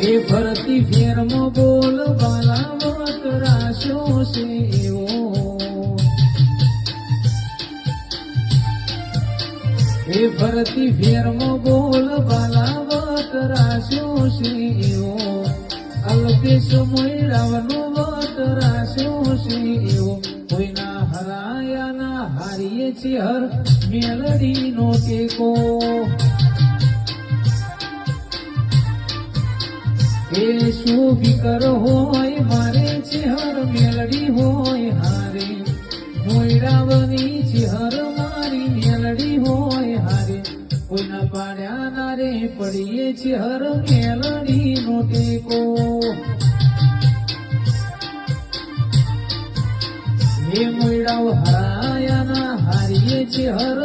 એ ફરતી ફેરમાં બોલ બાલાવત રાખ્યો છે એવો એ ફરતી ફેરમાં બોલ બાલાવત રાખ્યો છે એવો અલ્પેશ મોયરાવનો વત રાખ્યો છે એવો કોઈના હરાયાના હારીએ છે હર મેલડીનો ટેકો એ શું ફિકર હોય મારે છે હર મેલડી હોય હારે મોયરાવની છે હર મારી મેલડી હોય હારે કોઈના પાડ્યા ના રે પડીએ છે હર મેલડી નો ટેકો એ મોયરાવ હરાયાના હારીએ છે હર